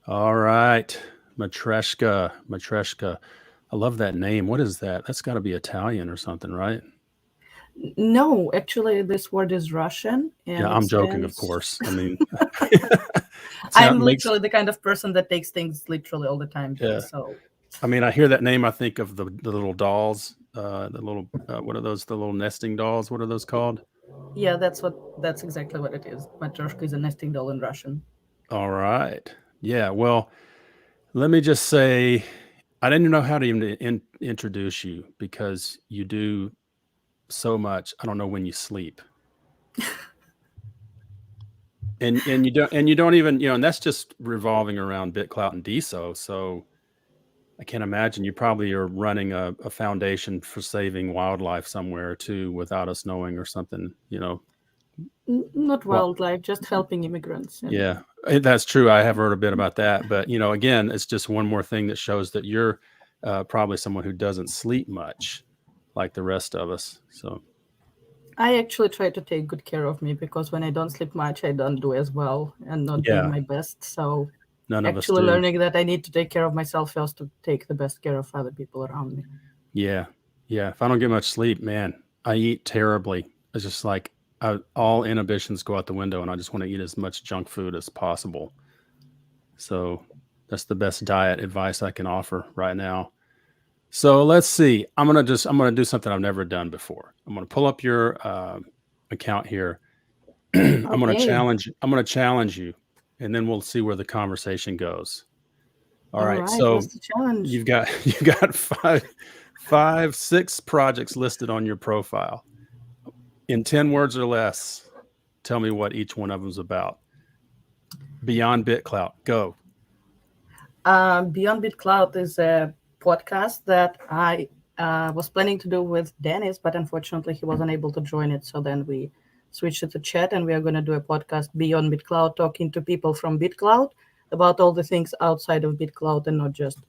All right. Matreshka. I love that name. What is that? That's got to be Italian or something, right? No, actually, this word is Russian Yeah, and it I'm joking, of stands. course. I mean, I'm sound makes literally the kind of person that takes things literally all the time, though. yeah. So, I mean, I hear that name, I think of the little dolls, the little what are those? The little nesting dolls. What are those called? yeah, that's exactly what it is. Matryoshka is a nesting doll in Russian. All right. Yeah. Well, let me just say, I didn't know how to even introduce you because you do so much. I don't know when you sleep. And you don't even, and that's just revolving around BitClout and Deso. So I can't imagine you probably are running a foundation for saving wildlife somewhere too without us knowing or something. Not Well, wildlife, just helping immigrants. And yeah, that's true. I have heard a bit about that, but again, it's just one more thing that shows that you're probably someone who doesn't sleep much like the rest of us. So I actually try to take good care of me because when I don't sleep much, I don't do as well and not doing yeah, my best. So, none of us actually do. learning that I need to take care of myself first to take the best care of other people around me. Yeah. Yeah. If I don't get much sleep, man, I eat terribly. It's just like all inhibitions go out the window and I just want to eat as much junk food as possible. So that's the best diet advice I can offer right now. So let's see. I'm gonna do something I've never done before. I'm gonna pull up your account here. Okay. I'm gonna challenge you, and then we'll see where the conversation goes. All All right. right. So What's the challenge? you've got six projects listed on your profile in 10 words or less. Tell me what each one of them is about. Beyond BitClout, go. Beyond Bitclout is a podcast that I was planning to do with Dennis, but unfortunately he wasn't able to join it. So then we switched it to chat, and we are going to do a podcast Beyond Bitclout, talking to people from Bitclout about all the things outside of Bitclout and not just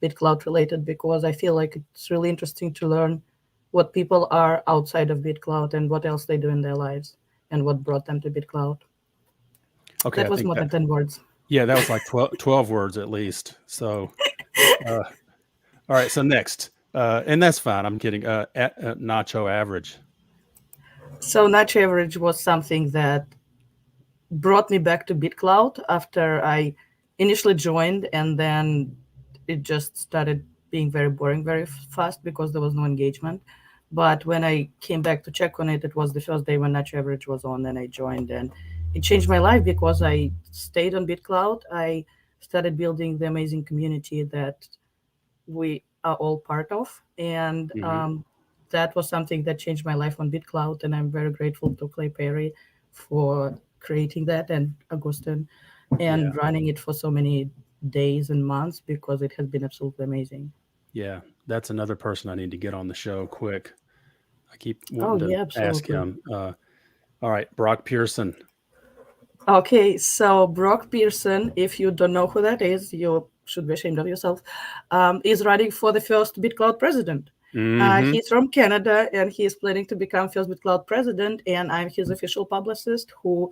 Bitclout related, because I feel like it's really interesting to learn what people are outside of Bitclout and what else they do in their lives and what brought them to Bitclout. Okay, That I was think more than 10 words. yeah, that was like 12 words at least. So, uh, all right. So next, and that's fine. I'm kidding. Nacho average. So Nacho Average was something that brought me back to BitClout after I initially joined, and then it just started being very boring very fast because there was no engagement. But when I came back to check on it, it was the first day when Natural Average was on, and I joined, and it changed my life because I stayed on BitClout. I started building the amazing community that we are all part of, and Hmm. that was something that changed my life on BitClout, and I'm very grateful to Clay Perry for creating that and Augustin Yeah. and running it for so many days and months because it has been absolutely amazing. Yeah. That's another person I need to get on the show quick. I keep Oh, wanting to yeah, ask absolutely. him. All right, Brock Pearson. Okay, so Brock Pearson, if you don't know who that is, you should be ashamed of yourself, is running for the first BitCloud president. Hmm. He's from Canada and he is planning to become first BitCloud president. And I'm his official publicist who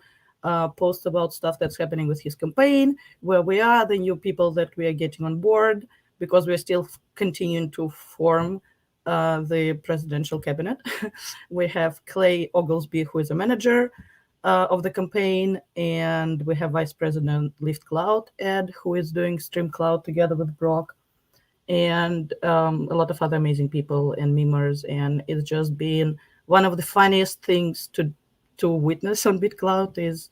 posts about stuff that's happening with his campaign, where we are, the new people that we are getting on board, because we're still continuing to form the presidential cabinet. We have Clay Oglesby, who is a manager of the campaign, and we have Vice President Lift Cloud Ed, who is doing Stream Cloud together with Brock, and a lot of other amazing people and memers. And it's just been one of the funniest things to witness on BitCloud is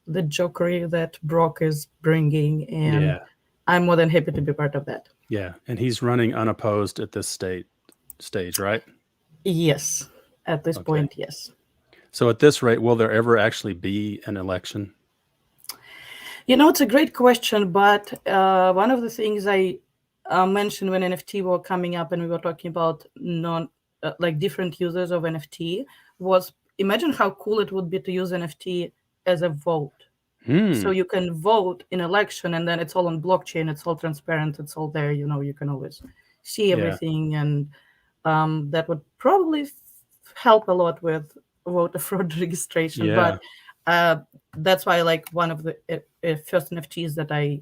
the jokery that Brock is bringing, and Yeah. I'm more than happy to be part of that. Yeah. And he's running unopposed at this stage, right? Yes, at this Okay. point, yes. So at this rate, will there ever actually be an election? It's a great question, but one of the things I mentioned when NFT were coming up and we were talking about non like different users of NFT was imagine how cool it would be to use NFT as a vote. So Hmm. you can vote in election and then it's all on blockchain, it's all transparent, it's all there, you can always see Yeah. everything, and that would probably help a lot with voter fraud registration. Yeah. But uh, that's why like one of the first NFTs that I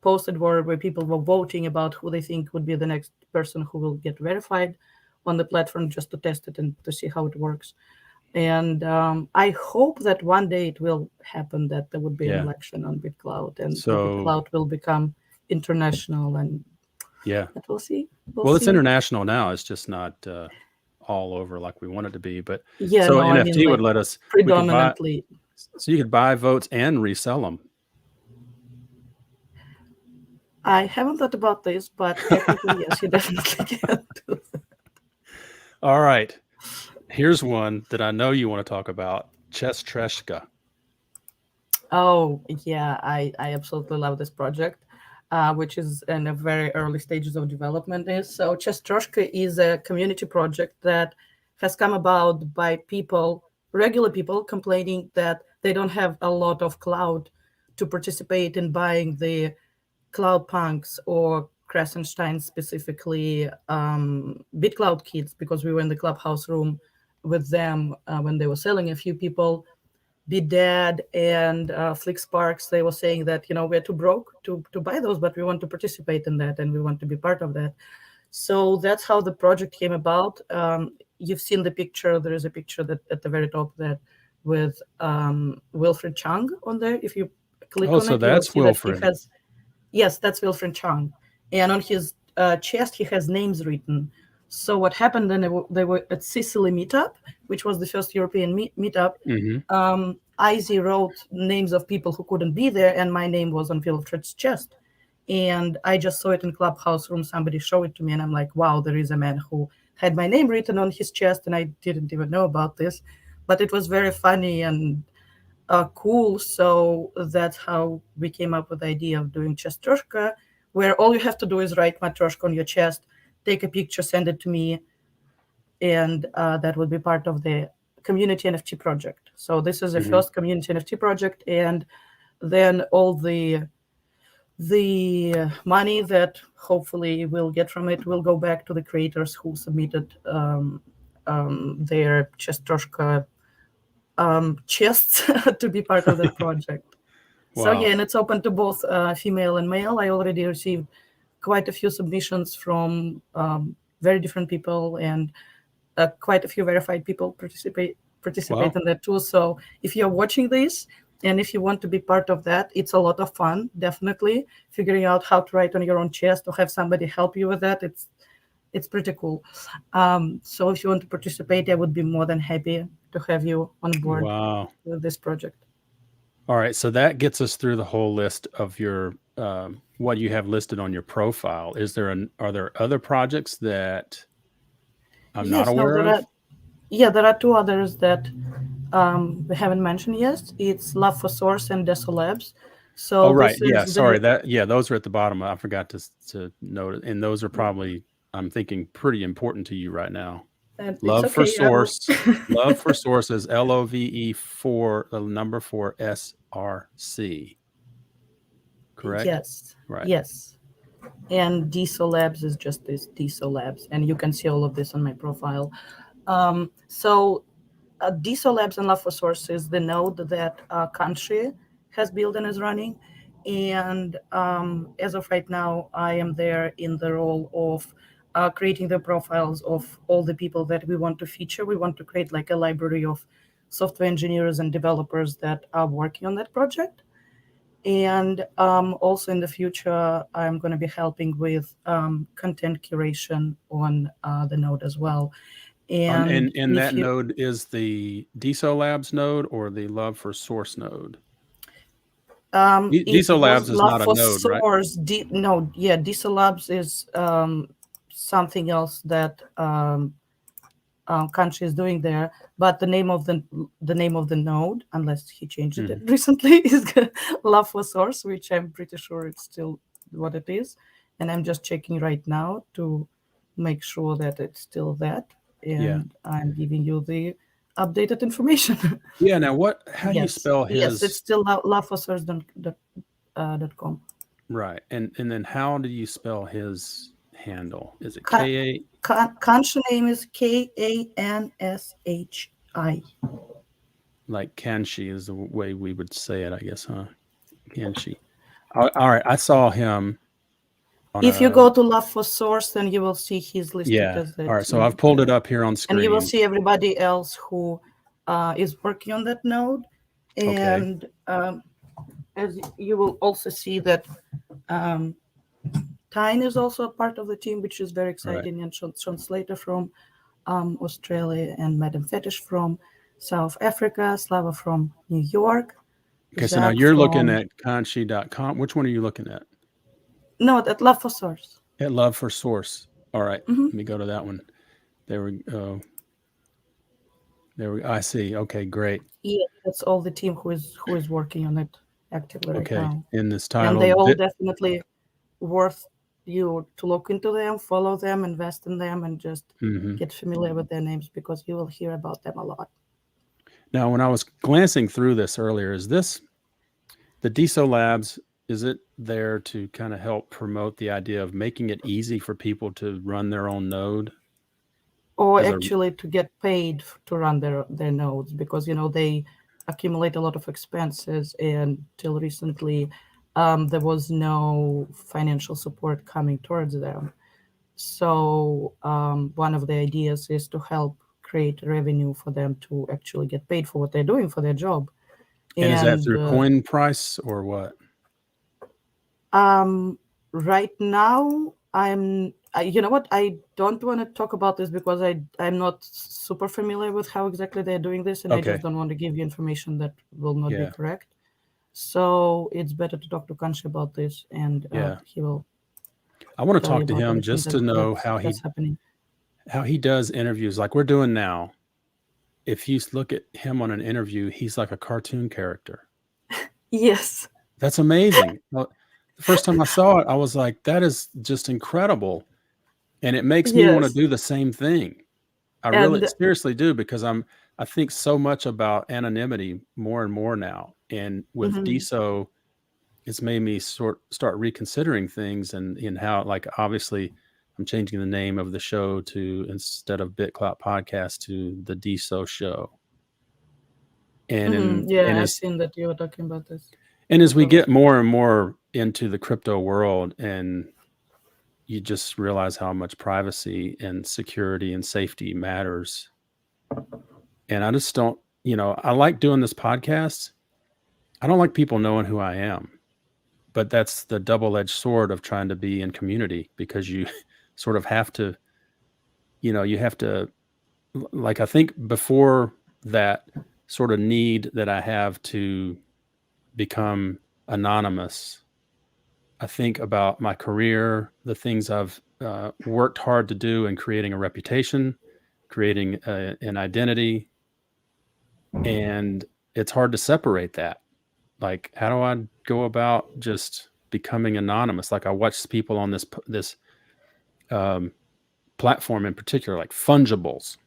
posted where people were voting about who they think would be the next person who will get verified on the platform, just to test it and to see how it works. And I hope that one day it will happen, that there would be an Yeah. election on Bitclout, and So Bitclout will become international, and yeah. but we'll see. We'll Well, it's see. international now. It's just not all over like we want it to be. But Yeah, so no, I mean NFT would like let us. We could buy. predominantly. So you could buy votes and resell them. I haven't thought about this, but technically, yes, you definitely can do that. All right. Here's one that I know you want to talk about. Matreshka. Oh, yeah, I absolutely love this project, which is in a very early stages of development. So Matreshka is a community project that has come about by people, regular people, complaining that they don't have a lot of cloud to participate in buying the Cloud Punks or Krasenstein, specifically BitCloud kids, because we were in the clubhouse room with them when they were selling. A few people, Be Dead and Flick Sparks, they were saying that, we're too broke to buy those, but we want to participate in that and we want to be part of that. So that's how the project came about. You've seen the picture. There is a picture that at the very top that with Wilfred Chung on there. If you click Oh, on so it, you will that's see that he Wilfred. has. Yes, that's Wilfred Chung. And on his chest, he has names written. So what happened then, they were at Sicily meetup, which was the first European meetup. Izzy wrote names of people who couldn't be there, and my name was on Wilfred's chest. And I just saw it in clubhouse room. Somebody showed it to me, and I'm like, wow, there is a man who had my name written on his chest, and I didn't even know about this. But it was very funny and cool. So that's how we came up with the idea of doing Matreshka, where all you have to do is write Matryoshka on your chest, take a picture, send it to me, and that would be part of the community NFT project. So this is the first community NFT project, and then all the money that hopefully we'll get from it will go back to the creators who submitted their Matryoshka chests to be part of that project. So Wow. yeah, and it's open to both female and male. I already received quite a few submissions from very different people, and quite a few verified people participate Wow. in that too. So if you're watching this and if you want to be part of that, it's a lot of fun. Definitely figuring out how to write on your own chest or have somebody help you with that. It's pretty cool. So if you want to participate, I would be more than happy to have you on board Wow. with this project. All right. So that gets us through the whole list of your what you have listed on your profile. Are there other projects that I'm not Yes, no, aware of? there are two others that we haven't mentioned yet. It's Love4Src and DesoLabs. Oh, So right. this Yeah. is Sorry. the Those are at the bottom. I forgot to note it. And those are probably, I'm thinking, pretty important to you right now. and it's Love for okay. I will. Source. Love for Source is LOVE for the number 4SRC. Correct? Yes, Right. yes. And DesoLabs is just this DesoLabs, and you can see all of this on my profile. So DesoLabs and Love4Src is the node that Country has built and is running. And as of right now, I am there in the role of creating the profiles of all the people that we want to feature. We want to create like a library of software engineers and developers that are working on that project. And also in the future, I'm going to be helping with content curation on the node as well. And And that if you node is the DesoLabs node or the Love for Source node? it DesoLabs was is Love not a for node, right? Source. No, yeah, DesoLabs is something else that Country is doing there. But the name of the node, unless he changed it recently, is Love4Src, which I'm pretty sure it's still what it is. And I'm just checking right now to make sure that it's still that. Yeah. And I'm giving you the updated information. Yeah. Now, how do you Yes, spell yes, it's his? still love4src.com. Right. And then how do you spell his handle? Is it K-A? Kanshi name is Kanshi. Like Kanshi is the way we would say it, I guess, huh? Kanshi. All right, I saw him on If you a go to Love4Src, then you will see he's listed yeah. as the All right, so team I've pulled it leader. up here on And you will screen. see everybody else who is working on that node. Okay. And as you will also see that um, Tyne is also a part of the team, which is very All right. exciting, and Sean Slater from Australia, and Madam Fetish from South Africa, Slava from New York, Okay, so now Zach you're looking from, at Conchi.com. Which one are you looking at? no, at Love4Src. At Love4Src. All right, Mm-hmm. let me go to that one. There we go. I see. Okay, great. Yeah, that's all the team who is working on it actively right Okay, now. in this And title, they all definitely worth you to look into them, follow them, invest in them, and just mhm. get familiar with their names, because you will hear about them a lot. Now, when I was glancing through this earlier, is this the DesoLabs? Is it there to kind of help promote the idea of making it easy for people to run their own node? Or As a actually to get paid to run their nodes, because they accumulate a lot of expenses, and till recently there was no financial support coming towards them. So one of the ideas is to help create revenue for them to actually get paid for what they're doing for their job. and is that And through coin price or what? um, right now, you know what? I don't want to talk about this because I'm not super familiar with how exactly they're doing this, and I just Okay, don't want to give you information that will not be yeah, correct. So it's better to talk to Kanshi about this, and yeah. he will I want to tell you talk to about him everything just to know that's happening. how he does interviews like we're doing now. If you look at him on an interview, he's like a cartoon character. Yes, That's amazing. Well, the first time I saw it, I was like, that is just incredible. And it makes me want to yes, do the same thing. I really and seriously do because I think so much about anonymity more and more now. And with mhm, DeSo, it's made me start reconsidering things and in how like obviously I'm changing the name of the show to instead of Bitclout Podcast to the Deso Show. yeah, And I've seen that you were talking about this as we get previously. more and more into the crypto world and you just realize how much privacy and security and safety matters. And I just don't, I like doing this podcast. I don't like people knowing who I am, but that's the double-edged sword of trying to be in community because you sort of have to, you have to, like, I think before that sort of need that I have to become anonymous, I think about my career, the things I've worked hard to do in creating a reputation, creating an identity, and it's hard to separate that. Like, how do I go about just becoming anonymous? Like, I watch people on this um, platform in particular, like Fungibles,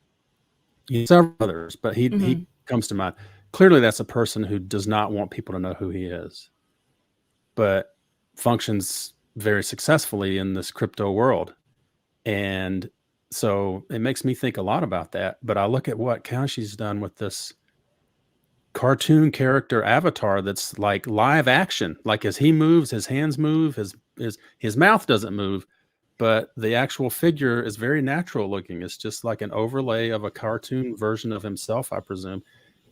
several others, but he Hmm. comes to mind. Clearly, that's a person who does not want people to know who he is, but functions very successfully in this crypto world. And so it makes me think a lot about that. But I look at what Kanshi's done with this cartoon character avatar that's like live action. Like as he moves, his hands move, his mouth doesn't move, but the actual figure is very natural looking. It's just like an overlay of a cartoon version of himself, I presume.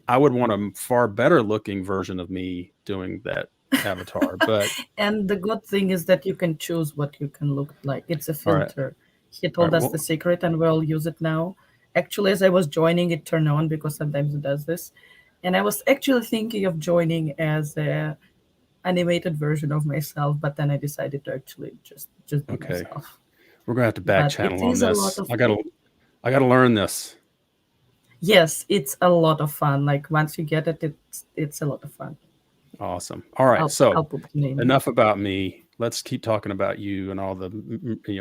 I would want a far better looking version of me doing that avatar. But And the good thing is that you can choose what you can look like. It's a all right, filter. He all told right. us the Well, secret, and we'll use it now. Actually, as I was joining, it turned on because sometimes it does this. And I was actually thinking of joining as a animated version of myself, but then I decided to actually just be okay. myself. We're gonna have to back But it channel on is a lot this. of, I gotta learn this. yes, it's a lot of fun. Like once you get it, it's a lot of fun. Awesome. All right. I'll So I'll put the name here. enough about me. Let's keep talking about you and all the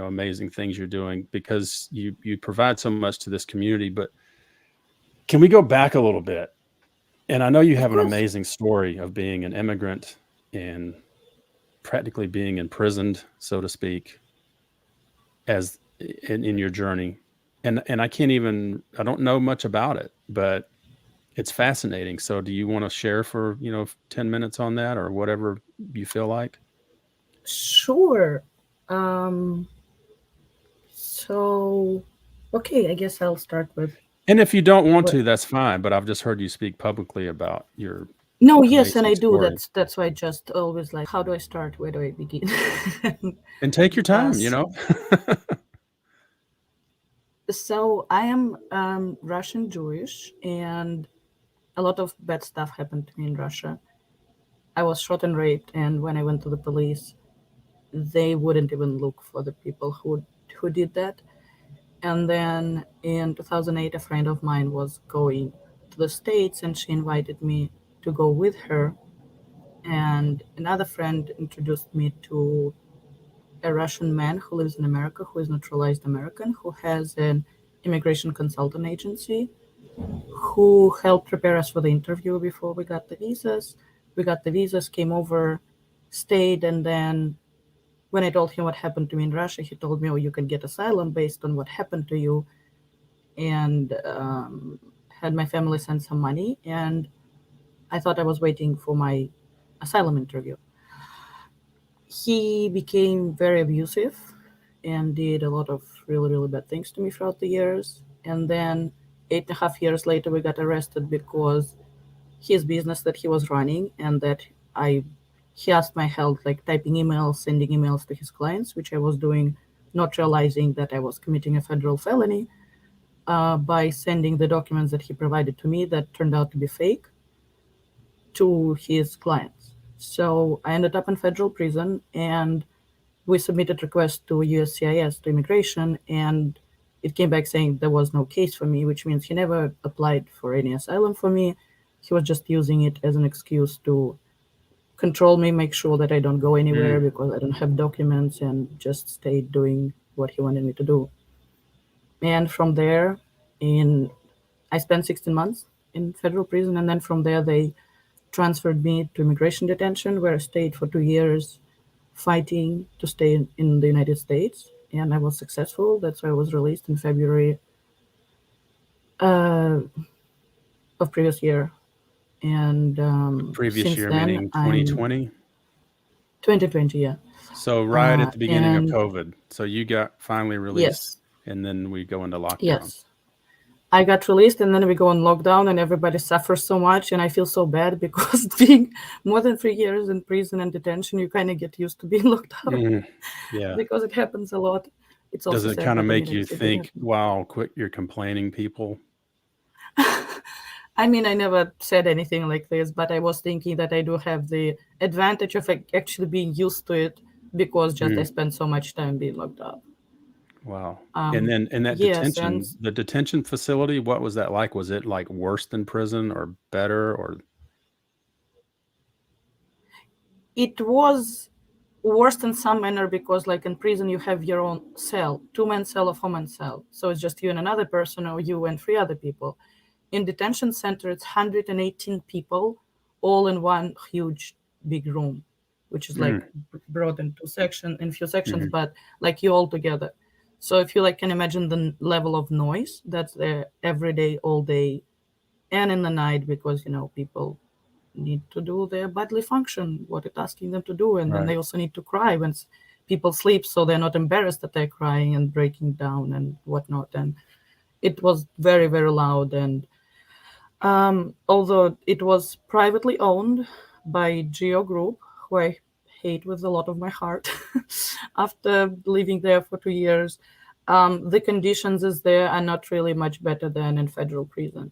amazing things you're doing because you provide so much to this community. But can we go back a little bit? And I know you Of have an course. amazing story of being an immigrant and practically being imprisoned, so to speak, as in your journey. And I don't know much about it, but it's fascinating. So do you want to share for 10 minutes on that or whatever you feel like? Sure. Um, so, okay, I guess I'll start with And if you don't want what. to, that's fine. But I've just heard you speak publicly about your No, yes, and amazing I do. story. That's why I just always like, how do I start? Where do I begin? And take your uh, time, you know? so I am Russian Jewish, and a lot of bad stuff happened to me in Russia. I was shot and raped, and when I went to the police, they wouldn't even look for the people who did that. And then in 2008, a friend of mine was going to the States, and she invited me to go with her. And another friend introduced me to a Russian man who lives in America, who is naturalized American, who has an immigration consultant agency, who helped prepare us for the interview before we got the visas. We got the visas, came over, stayed, and then when I told him what happened to me in Russia, he told me, "Oh, you can get asylum based on what happened to you," and had my family send some money. And I thought I was waiting for my asylum interview. He became very abusive and did a lot of really, really bad things to me throughout the years. And then 8.5 years later, we got arrested because his business that he was running and that I he asked my help, like typing emails, sending emails to his clients, which I was doing, not realizing that I was committing a federal felony by sending the documents that he provided to me that turned out to be fake to his clients. So I ended up in federal prison, and we submitted requests to USCIS, to immigration, and it came back saying there was no case for me, which means he never applied for any asylum for me. He was just using it as an excuse to control me, make sure that I don't go anywhere Mm. because I don't have documents, and just stay doing what he wanted me to do. And from there, in I spent 16 months in federal prison, and then from there they transferred me to immigration detention, where I stayed for 2 years, fighting to stay in the United States, and I was successful. That's why I was released in February uh, of previous year, and Previous since year, then meaning I'm 2020. 2020, yeah, So right at the beginning of and COVID. So you got finally released, yes, and then we go into lockdown. yes. I got released, and then we go on lockdown, and everybody suffers so much, and I feel so bad because being more than 3 years in prison and detention, you kind of get used to being locked up Mm. Yeah. because it happens a lot. It's Does also it sad, kind of but I make mean, you it think, happens. wow, quit your complaining, people? I mean, I never said anything like this, but I was thinking that I do have the advantage of actually being used to it because just I Mm. spent so much time being locked up. Wow. And then in that Yes, and detention, the detention facility, what was that like? Was it like worse than prison or better or it was worse in some manner because, like in prison, you have your own cell, two-man cell or four-man cell. So it's just you and another person, or you and three other people. In detention center, it's 118 people, all in one huge big room, which is like mm, broad into section in few sections, mhm, but like you all together. So if you like can imagine the level of noise that's there every day, all day, and in the night, because people need to do their bodily function, what it's asking them to do, and then right. they also need to cry when people sleep, so they're not embarrassed that they're crying and breaking down and whatnot. And it was very, very loud, and although it was privately owned by Geo Group, who I hate with a lot of my heart, after living there for 2 years, the conditions is there are not really much better than in federal prison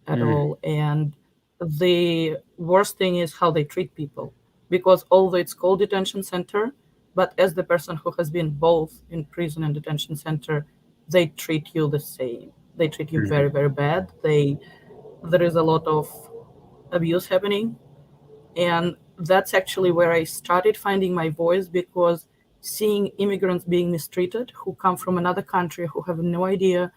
at Mm, all. And the worst thing is how they treat people, because although it's called detention center, but as the person who has been both in prison and detention center, they treat you the same. They treat you mhm, very, very bad. There is a lot of abuse happening, and that's actually where I started finding my voice, because seeing immigrants being mistreated who come from another country, who have no idea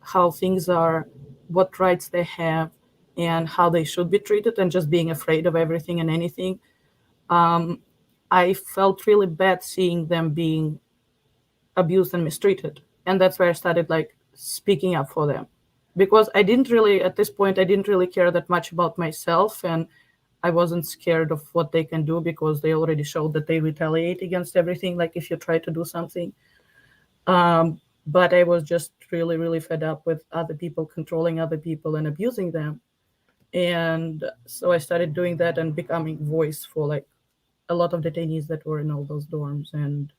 how things are, what rights they have, and how they should be treated, and just being afraid of everything and anything. I felt really bad seeing them being abused and mistreated. And that's where I started like speaking up for them. Because I didn't really, at this point, I didn't really care that much about myself. And I wasn't scared of what they can do because they already showed that they retaliate against everything. Like if you try to do something, but I was just really, really fed up with other people controlling other people and abusing them. And so I started doing that and becoming voice for like a lot of detainees that were in all those dorms. And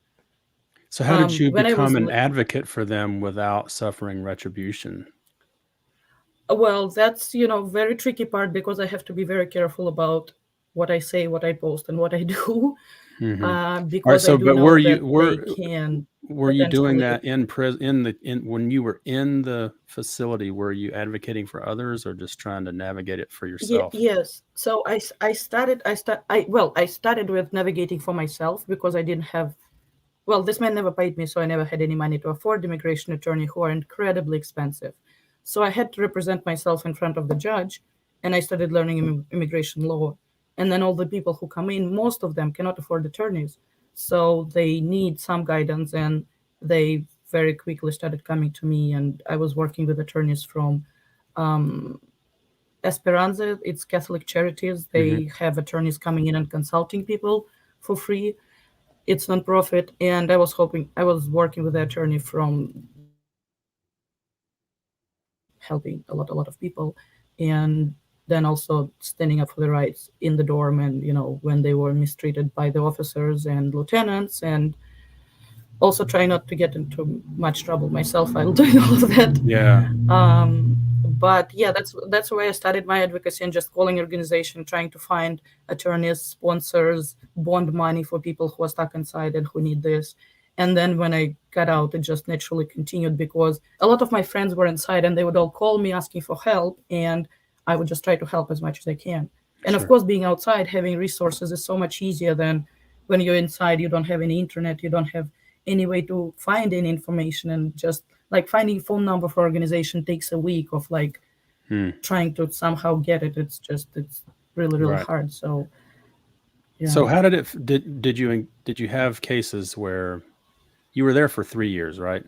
So how did you when I become was an advocate for them without suffering retribution? well, that's very tricky part because I have to be very careful about what I say, what I post, and what I do, Hmm. All right. because I So, do but know that they can were you doing potentially. that in prison in when you were in the facility? Were you advocating for others or just trying to navigate it for yourself? Yes. So I started with navigating for myself because I didn't have. Well, this man never paid me, so I never had any money to afford immigration attorney who are incredibly expensive. So I had to represent myself in front of the judge, and I started learning immigration law. And then all the people who come in, most of them cannot afford attorneys, so they need some guidance, and they very quickly started coming to me. And I was working with attorneys from Esperanza. It's Catholic Charities. Hmm. They have attorneys coming in and consulting people for free. It's nonprofit, and I was working with the attorney from helping a lot of people, and then also standing up for the rights in the dorm, and when they were mistreated by the officers and lieutenants, and also try not to get into much trouble myself while doing all of that. Yeah. But yeah, that's where I started my advocacy and just calling organization, trying to find attorneys, sponsors, bond money for people who are stuck inside and who need this. And then when I got out, it just naturally continued because a lot of my friends were inside and they would all call me asking for help, and I would just try to help as much as I can. And of Sure. course, being outside, having resources is so much easier than when you're inside. You don't have any internet, you don't have any way to find any information, and just like finding a phone number for organization takes a week of like Hmm. trying to somehow get it. It's really, really Right. hard. So So yeah. how did it did you have cases where you were there for 3 years, right?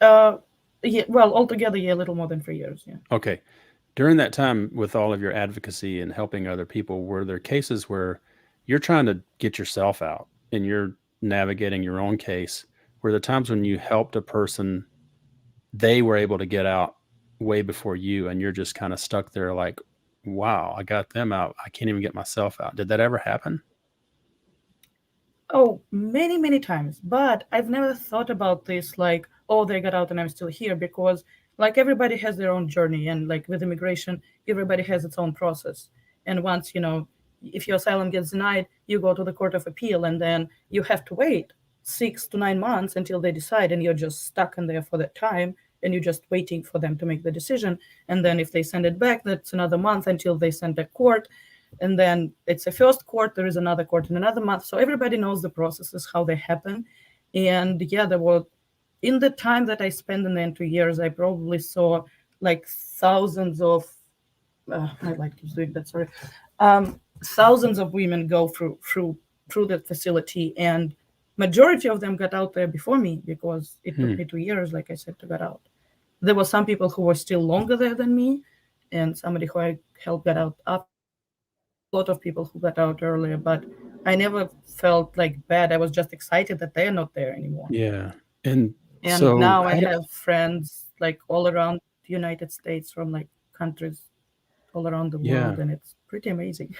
uh yeah, well, altogether, yeah, a little more than 3 years, yeah. Okay. During that time, with all of your advocacy and helping other people, were there cases where you're trying to get yourself out and you're navigating your own case? Were there times when you helped a person, they were able to get out way before you, and you're just kind of stuck there like, wow, I got them out. I can't even get myself out. Did that ever happen? Oh, many, many times. But I've never thought about this like, oh, they got out and I'm still here, because like everybody has their own journey, and like with immigration, everybody has its own process. And once, if your asylum gets denied, you go to the Court of Appeal, and then you have to wait 6 to 9 months until they decide, and you're just stuck in there for that time, and you're just waiting for them to make the decision. And then if they send it back, that's another month until they send the court, and then it's a first court, there is another court in another month, so everybody knows the processes, how they happen. And yeah, there were, in the time that I spent in the 2 years, I probably saw like thousands of I like to doing that, sorry, thousands of women go through that facility, and majority of them got out there before me because it took Hmm. me 2 years, like I said, to get out. There were some people who were still longer there than me, and somebody who I helped get out after me. There were a lot of people who got out earlier, but I never felt like bad. I was just excited that they're not there anymore. Yeah. And And so now I have friends like all around the United States, from like countries all around the yeah. world, and it's pretty amazing.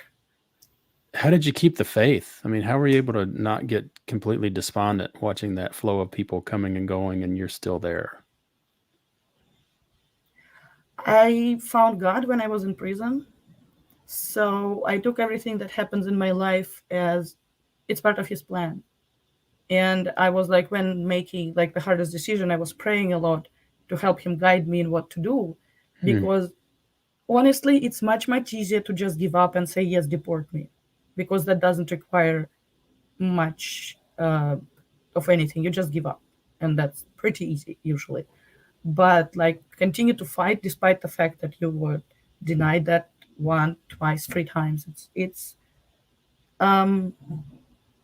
How did you keep the faith? I mean, how were you able to not get completely despondent watching that flow of people coming and going and you're still there? I found God when I was in prison. So I took everything that happens in my life as it's part of his plan. And I was like, when making like the hardest decision, I was praying a lot to help him guide me in what to do. Hmm. Because honestly, it's much, much easier to just give up and say, yes, deport me. Because that doesn't require much of anything. You just give up. And that's pretty easy usually. But like continue to fight despite the fact that you were denied that one, twice, 3 times. It's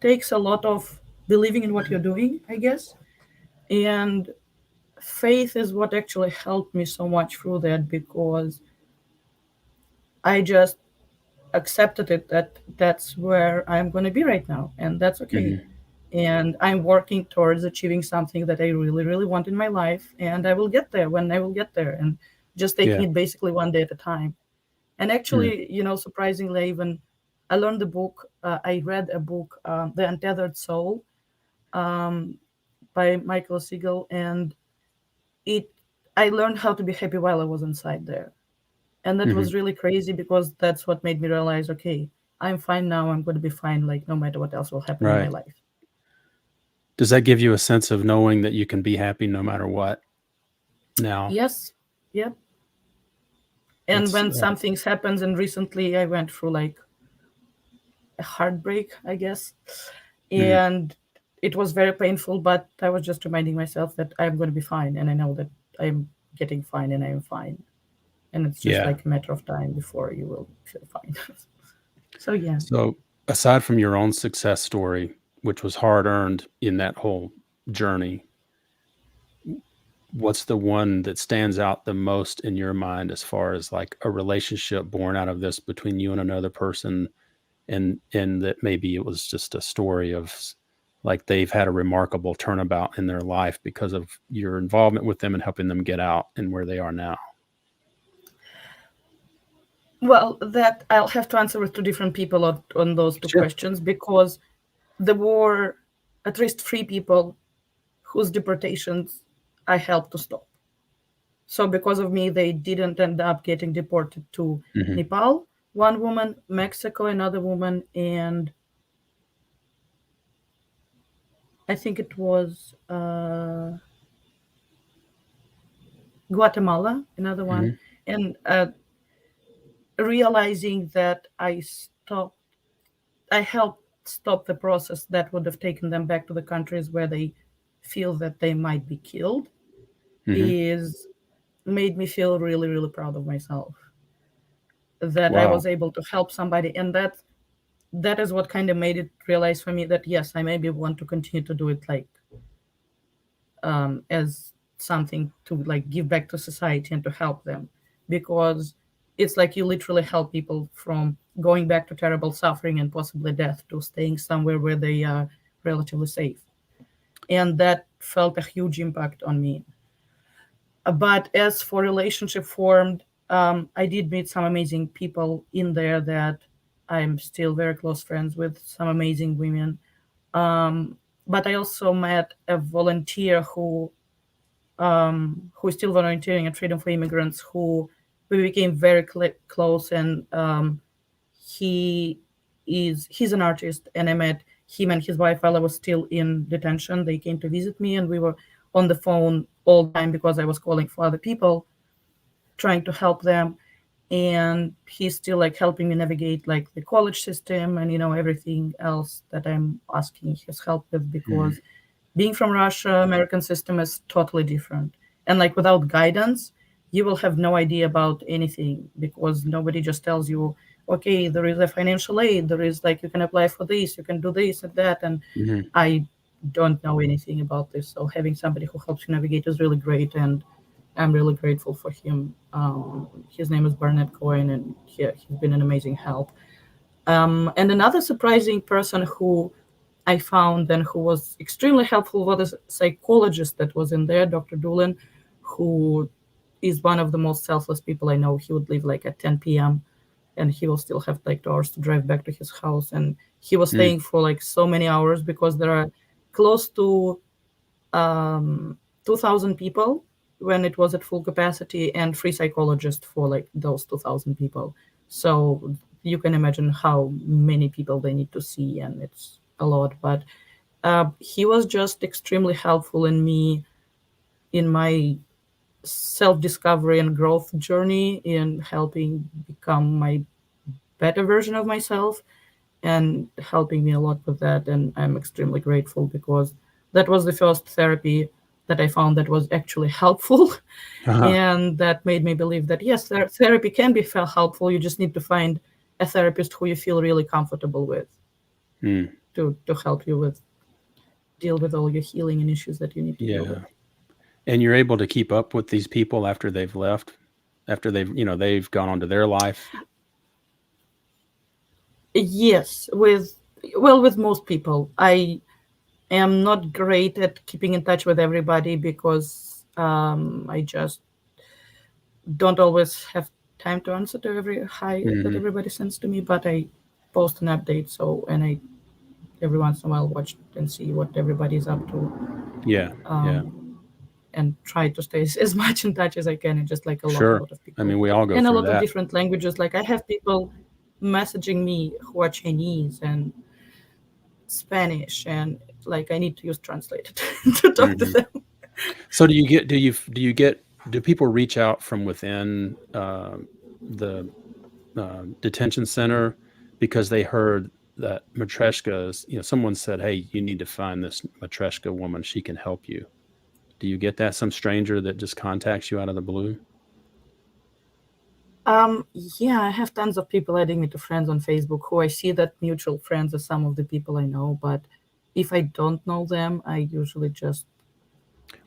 takes a lot of believing in what you're doing, I guess. And faith is what actually helped me so much through that, because I just accepted it that that's where I'm going to be right now, and that's okay. Hmm. And I'm working towards achieving something that I really, really want in my life, and I will get there when I will get there, and just taking Yeah. it basically one day at a time. And Mm. actually, surprisingly, even I learned the book. I read a book, The Untethered Soul, um, by Michael Siegel, and it. I learned how to be happy while I was inside there, and that Hmm. was really crazy because that's what made me realize, okay, I'm fine now. I'm going to be fine, like no matter what else will happen in my Right. life. Does that give you a sense of knowing that you can be happy no matter what now? Yes, yep. And That's when some things happens, and recently I went through like a heartbreak, I guess, mm, and it was very painful. But I was just reminding myself that I'm going to be fine, and I know that I'm getting fine, and I am fine, and it's just yeah. like a matter of time before you will feel fine. So yeah. So aside from your own success story, which was hard earned in that whole journey, what's the one that stands out the most in your mind as far as like a relationship born out of this between you and another person, and that maybe it was just a story of like they've had a remarkable turnabout in their life because of your involvement with them and helping them get out and where they are now? Well, that I'll have to answer with two different people on those two Sure. questions, because there were at least three people whose deportations I helped to stop. So because of me, they didn't end up getting deported to Hmm. Nepal. One woman, Mexico, another woman, and I think it was Guatemala, another one. Hmm. And realizing that I helped stop the process that would have taken them back to the countries where they feel that they might be killed, Hmm. is made me feel really, really proud of myself, that I Wow. was able to help somebody. And that is what kind of made it realize for me that yes, I maybe want to continue to do it, like as something to like give back to society and to help them, because it's like you literally help people from going back to terrible suffering and possibly death to staying somewhere where they are relatively safe. And that felt a huge impact on me. But as for relationship formed, I did meet some amazing people in there that I'm still very close friends with, some amazing women. But I also met a volunteer who is still volunteering at Freedom for Immigrants, who we became very close, and he he's an artist, and I met him and his wife while I was still in detention. They came to visit me, and we were on the phone all the time because I was calling for other people, trying to help them. And he's still like helping me navigate like the college system and everything else that I'm asking his help with, Hmm. because being from Russia, American system is totally different. And like without guidance, you will have no idea about anything, because nobody just tells you, okay, there is a financial aid, there is like you can apply for this, you can do this and that. And Hmm. I don't know anything about this. So having somebody who helps you navigate is really great. And I'm really grateful for him. His name is Barnett Cohen, and he's been an amazing help. And another surprising person who I found and who was extremely helpful was a psychologist that was in there, Dr. Doolin, who is one of the most selfless people I know. He would leave like at 10 p.m. and he will still have like 2 hours to drive back to his house. And he was Mm. staying for like so many hours because there are close to 2,000 people when it was at full capacity, and free psychologists for like those 2,000 people. So you can imagine how many people they need to see, and it's a lot. But he was just extremely helpful in me in my self-discovery and growth journey, in helping become my better version of myself, and helping me a lot with that. And I'm extremely grateful, because that was the first therapy that I found that was actually helpful. Uh-huh. And that made me believe that yes, therapy can be helpful. You just need to find a therapist who you feel really comfortable with, Mm. to help you with deal with all your healing and issues that you need to deal with. Yeah. And you're able to keep up with these people after they've left, after they've gone on to their life. Yes, with most people. I am not great at keeping in touch with everybody because I just don't always have time to answer to every hi that Hmm. everybody sends to me. But I post an update, so and I every once in a while watch and see what everybody's up to, Yeah, yeah, and try to stay as much in touch as I can. And just like a sure. lot of I mean, people, we all go and a through lot of that. different languages. Like I have people messaging me who are Chinese and Spanish, and like I need to use translator to talk to Hmm. them. So do people reach out from within the detention center because they heard that Matreshka's, someone said, "Hey, you need to find this Matreshka woman. She can help you." Do you get that? Some stranger that just contacts you out of the blue? Yeah, I have tons of people adding me to friends on Facebook who I see that mutual friends are some of the people I know, but if I don't know them, I usually just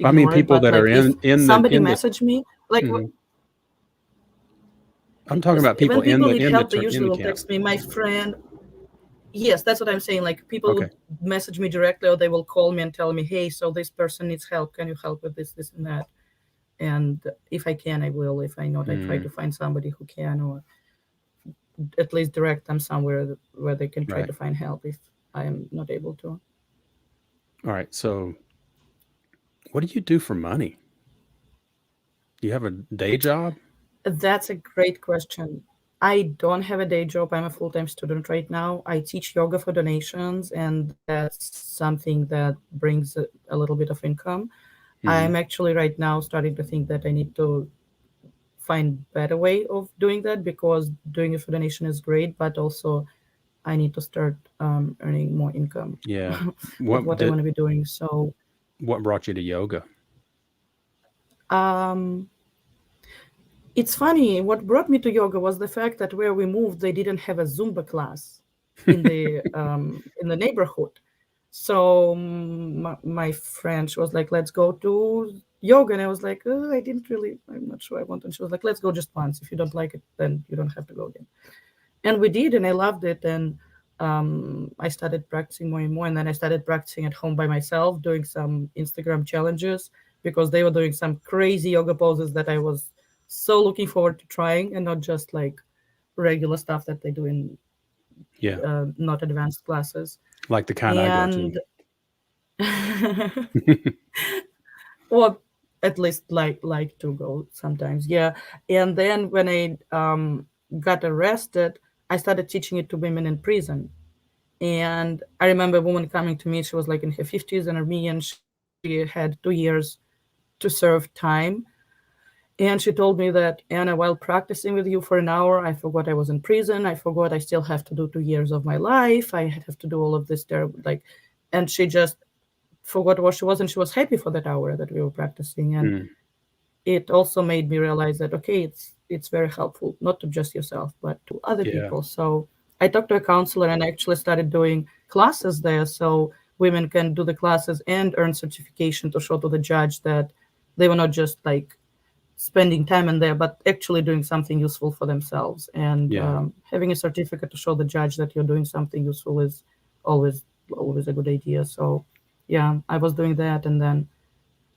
I mean, ignore it. people But that are like if somebody in the. message me, like Mhm. I'm talking about people when people need in the help, they in usually the will camp. text me. My friend, yes, that's what I'm saying. Like people Okay. would message me directly, or they will call me and tell me, "Hey, so this person needs help. Can you help with this, and that?" And if I can, I will. If I not, I try Mm, to find somebody who can, or at least direct them somewhere where they can try right. to find help if I am not able to. All right. So, what do you do for money? Do you have a day job? That's a great question. I don't have a day job. I'm a full-time student right now. I teach yoga for donations, and that's something that brings a little bit of income. Hmm. I'm actually right now starting to think that I need to find better way of doing that because doing it for donation is great, but also I need to start earning more income Yeah. with What what I did want to be doing. So what brought you to yoga? um, it's funny. What brought me to yoga was the fact that where we moved, they didn't have a Zumba class in the neighborhood. So my friend, she was like, "Let's go to yoga," and I was like, "I didn't really. I'm not sure I want." And she was like, "Let's go just once. If you don't like it, then you don't have to go again." And we did, and I loved it. And I started practicing more and more. And then I started practicing at home by myself, doing some Instagram challenges because they were doing some crazy yoga poses that I was so looking forward to trying, and not just like regular stuff that they do in Yeah, not advanced classes. like the kind I go to. And or at least like to go sometimes, yeah. And then when I got arrested, I started teaching it to women in prison. And I remember a woman coming to me. She was like in her 50s, an Armenian. She had 2 years to serve time. And she told me that, Anna, while practicing with you for an hour, I forgot I was in prison. I forgot I still have to do 2 years of my life. I have to do all of this terrible, like, and she just forgot what she was. And she was happy for that hour that we were practicing. And Mm, it also made me realize that, okay, it's very helpful, not to just yourself, but to other yeah, people. So I talked to a counselor and actually started doing classes there so women can do the classes and earn certification to show to the judge that they were not just like spending time in there, but actually doing something useful for themselves. And yeah, having a certificate to show the judge that you're doing something useful is always always a good idea. So yeah, I was doing that. And then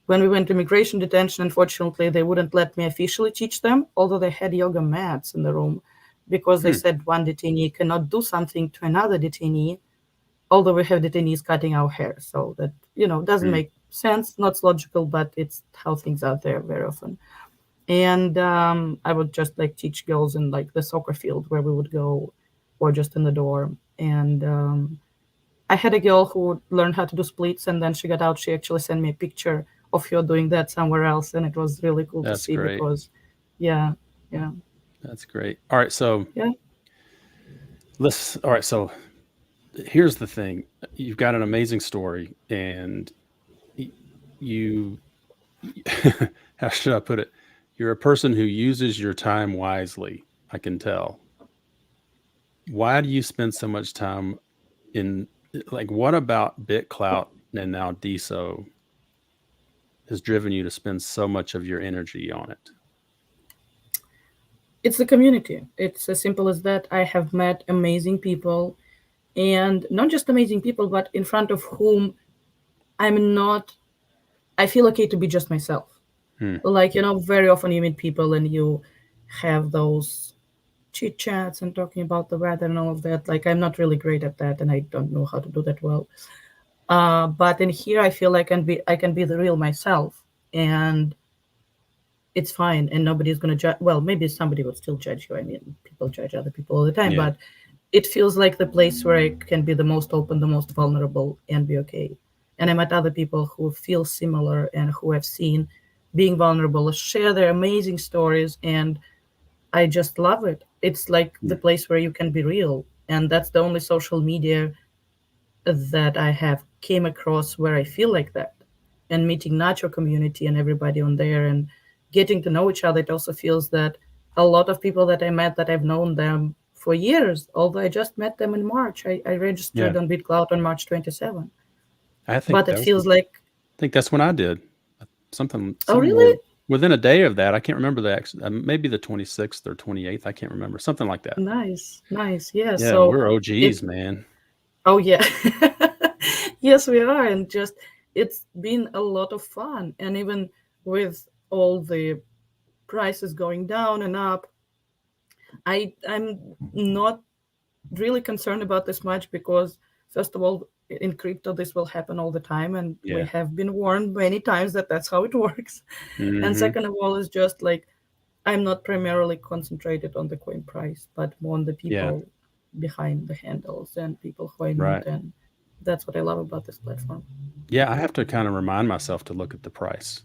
when we went to immigration detention, unfortunately, they wouldn't let me officially teach them, although they had yoga mats in the room, because they hmm, said one detainee cannot do something to another detainee, although we have detainees cutting our hair. So that, doesn't hmm. make sense, not logical, but it's how things are there very often. And I would just like teach girls in like the soccer field where we would go, or just in the dorm. And I had a girl who learned how to do splits, and then she got out. She actually sent me a picture of her doing that somewhere else, and it was really cool to That's see great. because, yeah, yeah, That's great. All right, so yeah. let's. All right, so here's the thing. You've got an amazing story, and y- you, how should I put it? You're a person who uses your time wisely. I can tell. Why do you spend so much time in, like, what about Bitclout and now Deso has driven you to spend so much of your energy on it? it's the community. It's as simple as that. I have met amazing people, and not just amazing people, but in front of whom I'm not, I feel okay to be just myself. Hmm. Like, very often you meet people and you have those chit chats and talking about the weather and all of that. Like, I'm not really great at that, and I don't know how to do that well. But in here, I feel like I can be the real myself, and it's fine, and nobody's gonna judge. Well, maybe somebody would still judge you. I mean, people judge other people all the time, Yeah. but it feels like the place where I can be the most open, the most vulnerable, and be okay. And I met other people who feel similar and who have seen being vulnerable, share their amazing stories, and I just love it. It's like the Hmm. place where you can be real, and that's the only social media that I have came across where I feel like that. And meeting Nacho community and everybody on there and getting to know each other, it also feels that a lot of people that I met that I've known them for years, although I just met them in March. I Yeah. registered on Bitclout on March 27. I think But that it was. feels like, I think that's when I did something oh, somewhere really? within a day of that. I can't remember the actual, maybe the 26th or 28th. I can't remember, something like that. Nice, nice. Yeah. Yeah, So we're it, OGs, man. oh, yeah. Yes, we are. And just, it's been a lot of fun. And even with all the prices going down and up, I'm not really concerned about this much because, first of all, in crypto this will happen all the time, and we Yeah. have been warned many times that that's how it works. And Hmm. second of all, is just like I'm not primarily concentrated on the coin price, but more on the Yeah. people behind the handles and people who I meet, Right. and that's what I love about this platform. Yeah, I have to kind of remind myself to look at the price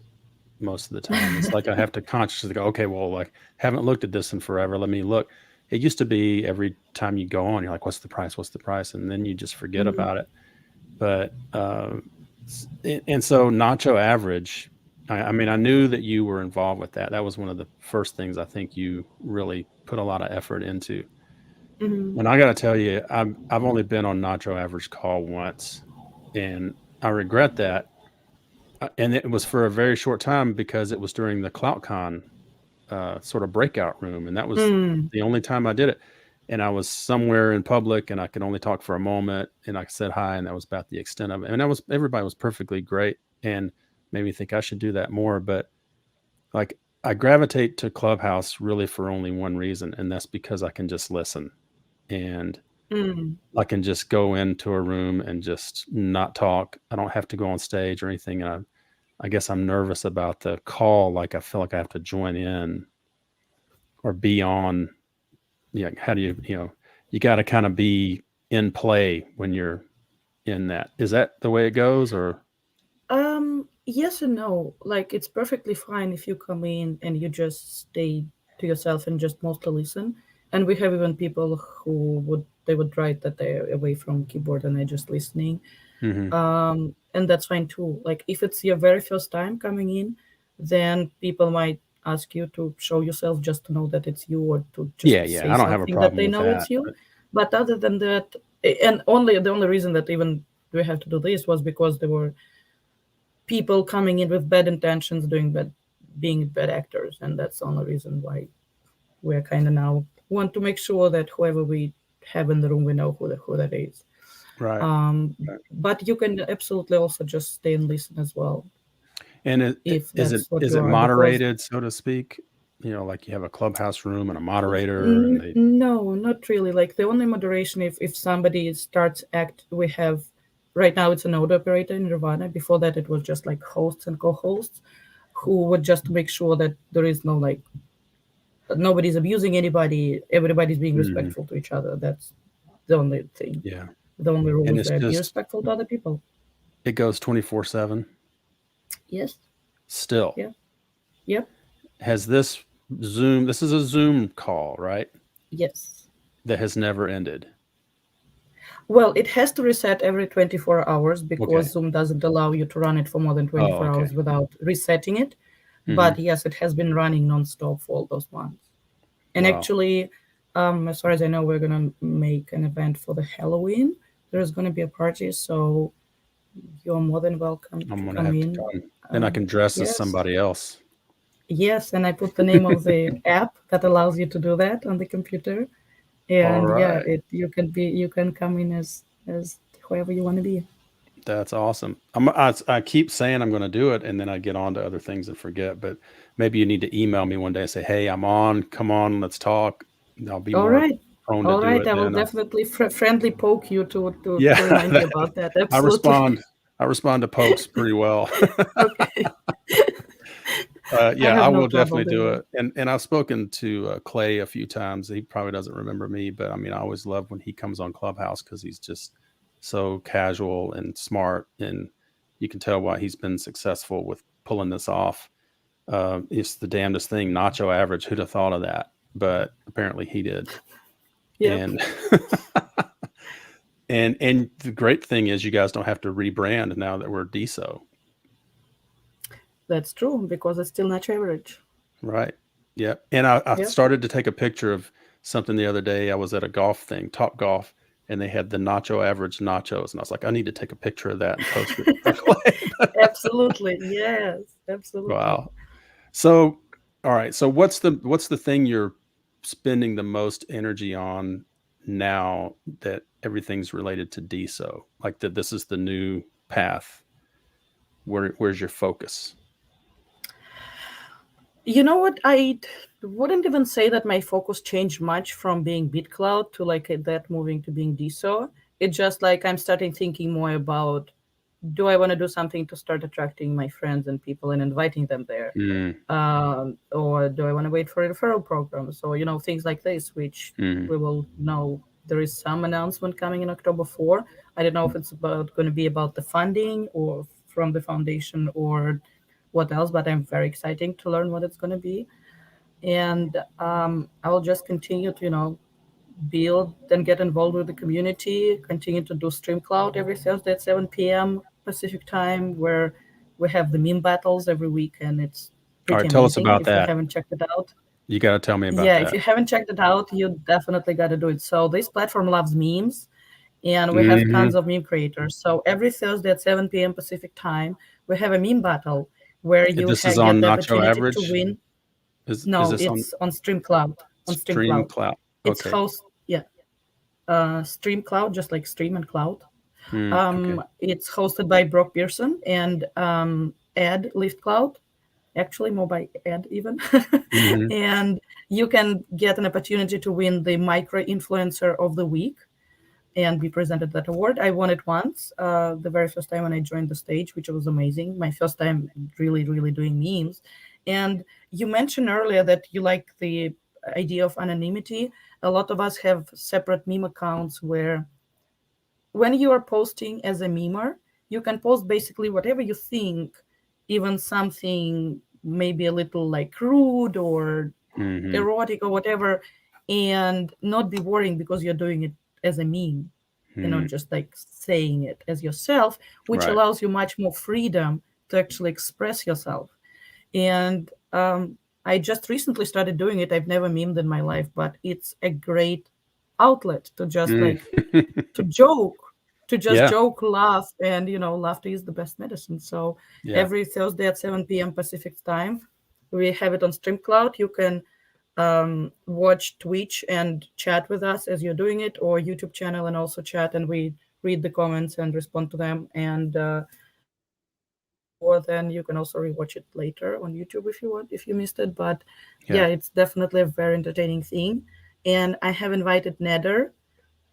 most of the time. It's like I have to consciously go, okay, well, like haven't looked at this in forever. Let me look. It used to be every time you go on, you're like, what's the price? What's the price? And then you just forget Mhm. about it. But and so Nacho average, I mean, I knew that you were involved with that. That was one of the first things I think you really put a lot of effort into. Mhm. And I got to tell you, I've only been on Nacho average call once, and I regret that. And it was for a very short time because it was during the CloutCon sort of breakout room, and that was Mm. the only time I did it. And I was somewhere in public, and I could only talk for a moment, and I said hi, and that was about the extent of it. And that was everybody was perfectly great, and made me think I should do that more. But like I gravitate to Clubhouse really for only one reason, and that's because I can just listen, and Mm. I can just go into a room and just not talk. I don't have to go on stage or anything. And I guess I'm nervous about the call. Like I feel like I have to join in or be on. Yeah, how do you got to kind of be in play when you're in that. Is that the way it goes, or? Yes and no. Like it's perfectly fine if you come in and you just stay to yourself and just mostly listen. And we have even people who would write that they're away from keyboard and they're just listening. Hmm. And that's fine too. Like if it's your very first time coming in, then people might ask you to show yourself just to know that it's you, or to just Yeah, yeah, say I don't have a something that problem they with know that. it's you. But But other than that, and only the only reason that even we have to do this was because there were people coming in with bad intentions, being bad actors, and that's the only reason why we're kind of now want to make sure that whoever we have in the room, we know who that is. right, Um, right. but you can absolutely also just stay and listen as well And if is it that's what is you it are, because moderated, so to speak? Like you have a clubhouse room and a moderator, and they. no, not really. Like the only moderation, if somebody starts act, we have right now it's a node operator in Nirvana. Before that, it was just like hosts and co-hosts who would just make sure that there is no like nobody's abusing anybody, everybody's being Mhm. respectful to each other. That's the only thing, Yeah, the only and rules it's there. Be just respectful to other people. it goes 24/7 Yes. still. Yeah. Yep. Has this is a Zoom call, right? Yes. That has never ended. Well, it has to reset every 24 hours Okay. because Zoom doesn't allow you to run it for more than Oh, 24 okay. hours without resetting it. Hmm. But yes, it has been running nonstop for all those months. And Wow. actually, as far as I know, we're gonna make an event for the Halloween. There's gonna be a party, so you're more than welcome I'm to gonna come have to in. come. Then I can dress as Yes. somebody else. Yes, and I put the name of the app that allows you to do that on the computer. All And yeah, right. you can come in as whoever you want to be. That's awesome. I keep saying I'm going to do it, and then I get on to other things and forget. But maybe you need to email me one day and say, "Hey, I'm on. Come on, let's talk." And I'll be All more right. prone to All do right. it I will then. definitely friendly poke you Yeah, to remind you about that. I Absolutely. respond. I respond to pokes pretty well. Okay. I Yeah, I have no will trouble definitely do doing it. And I've spoken to Clay a few times. He probably doesn't remember me, but I mean, I always love when he comes on Clubhouse because he's just so casual and smart, and you can tell why he's been successful with pulling this off. It's the damnedest thing, nacho average. Who'd have thought of that? But apparently he did. it. Yep. And and the great thing is you guys don't have to rebrand now that we're DeSo. That's true because it's still not average. Right. Yeah. And I Yep. started to take a picture of something the other day. I was at a golf thing, Top Golf, and they had the nacho average nachos. And I was like, I need to take a picture of that and post it for Clay. Absolutely. Yes. Absolutely. Wow. So, all right. So what's the thing you're spending the most energy on now that everything's related to DeSo? Like that this is the new path. Where's your focus? You know what? I wouldn't even say that my focus changed much from being Bitclout to like that moving to being DSO. It's just like I'm starting thinking more about, do I want to do something to start attracting my friends and people and inviting them there? Mm, Or do I want to wait for referral programs or, things like this, which mm. we will know. There is some announcement coming in October 4. I don't know if it's going to be about the funding or from the foundation or what else, but I'm very excited to learn what it's going to be. And I will just continue to, build and get involved with the community, continue to do Stream Cloud every Thursday at 7 p.m. Pacific time, where we have the meme battles every week, and it's All pretty right. Tell us amazing about if you that. haven't checked it out. You got to tell me about Yeah, if that. you haven't checked it out, you definitely got to do it. So this platform loves memes, and we have Hmm. tons of meme creators. So every Thursday at 7 p.m. Pacific time, we have a meme battle where you This is get on the Nacho opportunity to Average. win. Is No, this on it's on Stream Cloud. On Stream Stream Cloud, Cloud? it's Okay. Stream Cloud, just like Stream and Cloud. Okay. It's hosted by Brock Pearson and Ed Lift Cloud, actually more by Ed even. Hmm. And you can get an opportunity to win the Micro Influencer of the Week and be presented that award. I won it once, the very first time when I joined the stage, which was amazing. My first time really, really doing memes. And you mentioned earlier that you like the idea of anonymity. A lot of us have separate meme accounts where when you are posting as a memer, you can post basically whatever you think, even something maybe a little like rude or Hmm. erotic or whatever, and not be worrying because you're doing it as a meme, Hmm. just like saying it as yourself, which Right. allows you much more freedom to actually express yourself. And I just recently started doing it. I've never memed in my life, but it's a great outlet to just Mm. like to joke, Yeah. laugh, and laughter is the best medicine. So Yeah. every Thursday at 7 p.m. Pacific time, we have it on StreamCloud. You can watch Twitch and chat with us as you're doing it, or YouTube channel and also chat, and we read the comments and respond to them. And or then you can also rewatch it later on YouTube if you want, if you missed it. But Yeah. yeah, it's definitely a very entertaining thing. And I have invited Nether,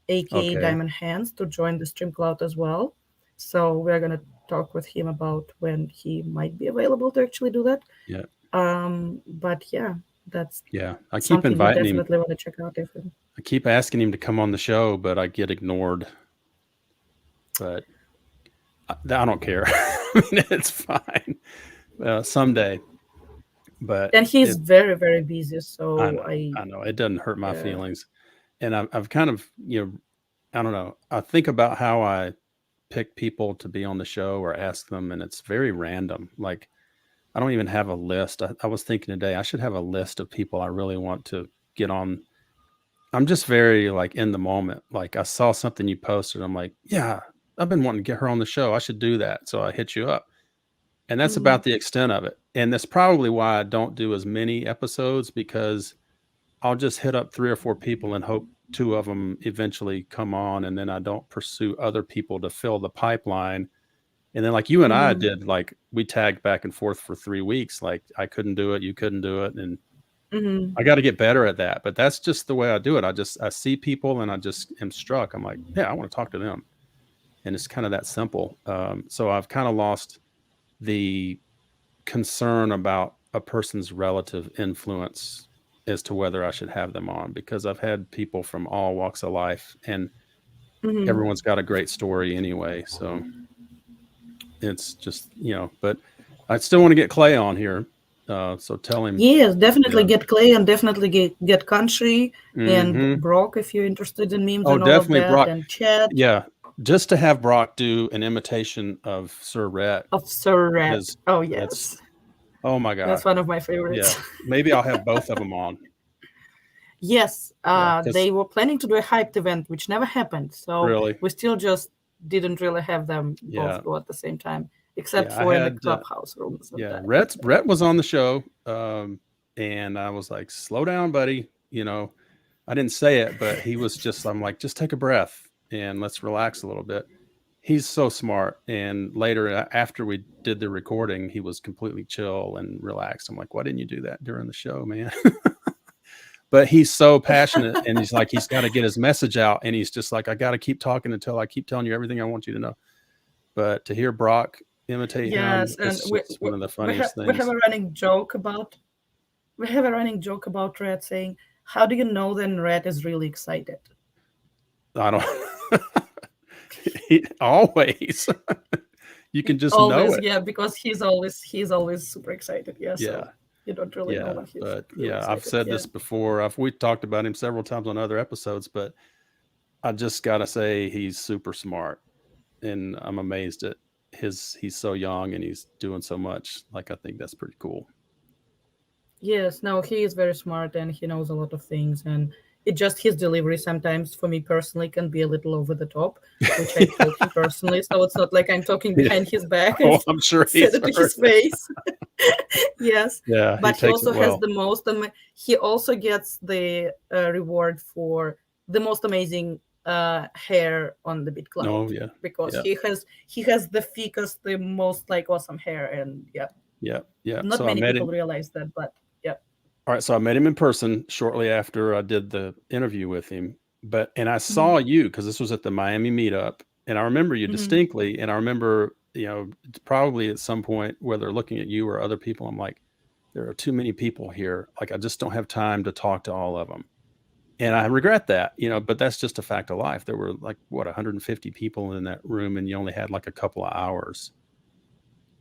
aka Okay. Diamond Hands, to join the Stream Cloud as well. So we're gonna talk with him about when he might be available to actually do that. Yeah. But yeah, that's Yeah. I keep something you inviting him. definitely want to check out if I keep asking him to come on the show, but I get ignored. But I don't care. I mean, it's fine. Someday. But and he's it. very, very busy. I So know. I know. It doesn't hurt my yeah. feelings. And I've kind of, I don't know. I think about how I pick people to be on the show or ask them, and it's very random. Like, I don't even have a list. I was thinking today, I should have a list of people I really want to get on. I'm just very like in the moment. Like, I saw something you posted. I'm like, yeah, I've been wanting to get her on the show. I should do that. So I hit you up. And that's about the extent of it. And that's probably why I don't do as many episodes, because I'll just hit up 3 or 4 people and hope 2 of them eventually come on, and then I don't pursue other people to fill the pipeline. And then like you and I did, like we tagged back and forth for 3 weeks. Like I couldn't do it, you couldn't do it, and I got to get better at that. But that's just the way I do it. I see people and I just am struck. I'm like, yeah, I want to talk to them, and it's kind of that simple. So I've kind of lost the concern about a person's relative influence as to whether I should have them on, because I've had people from all walks of life, and everyone's got a great story anyway. So it's just, but I still want to get Clay on here. So tell him. Yes, definitely get Clay, and definitely get Country and Brock if you're interested in memes and all of that, Brock. and Chad. Yeah, just to have Brock do an imitation of Sir Rhett. Oh, yes. Oh my God. That's one of my favorites. Yeah. Maybe I'll have both of them on. Yes. They were planning to do a hyped event, which never happened. So we still just didn't really have them both go at the same time, except for in the clubhouse rooms. Rhett was on the show. And I was like, slow down, buddy. I didn't say it, but he was just, I'm like, just take a breath and let's relax a little bit. He's so smart. And later, after we did the recording, he was completely chill and relaxed. I'm like, why didn't you do that during the show, man? But he's so passionate, and he's like, he's got to get his message out. And he's just like, I got to keep talking until I keep telling you everything I want you to know. But to hear Brock imitate him, it's one of the funniest things. We have a running joke about Red saying, how do you know then Red is really excited? I don't always. You can just know it. Yeah, because he's always super excited. Yeah. So you don't really know when he's really excited. I've said this before. We talked about him several times on other episodes, but I just gotta say he's super smart, and I'm amazed at he's so young and he's doing so much. Like, I think that's pretty cool. Yes, no, he is very smart and he knows a lot of things, and it just his delivery sometimes for me personally can be a little over the top, which I told him personally. So it's not like I'm talking behind his back. I'm sure said it to his face. Yes. Yeah. But he also has the most. He also gets the reward for the most amazing hair on the Bitclout. Oh yeah. Because he has the thickest, the most awesome hair, and Yeah. Not so many people realize that, but yeah. All right, so I met him in person shortly after I did the interview with him, and I saw you because this was at the Miami meetup, and I remember you distinctly, and I remember, probably at some point, whether looking at you or other people, I'm like, there are too many people here. Like, I just don't have time to talk to all of them. And I regret that, but that's just a fact of life. There were 150 people in that room, and you only had a couple of hours.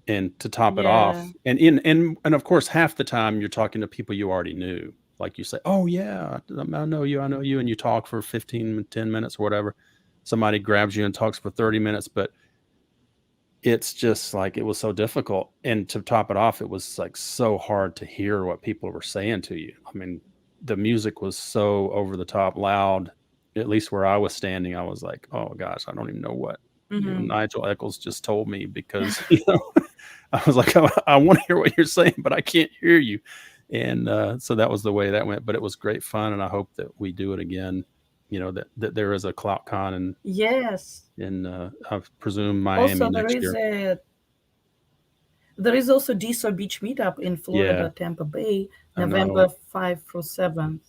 And to top it off, and of course, half the time you're talking to people you already knew. Like, you say, oh yeah, I know you, and you talk for 10 minutes or whatever. Somebody grabs you and talks for 30 minutes, but it's just it was so difficult. And to top it off, it was so hard to hear what people were saying to you. I mean, the music was so over the top loud, at least where I was standing. I was like, oh gosh, I don't even know what Nigel Eccles just told me, because I was like, I want to hear what you're saying, but I can't hear you. And so that was the way that went. But it was great fun, and I hope that we do it again. That there is a CloutCon, and I presume Miami also, next year. There is also Deso Beach meetup in Florida, Tampa Bay, November 5th through 7th,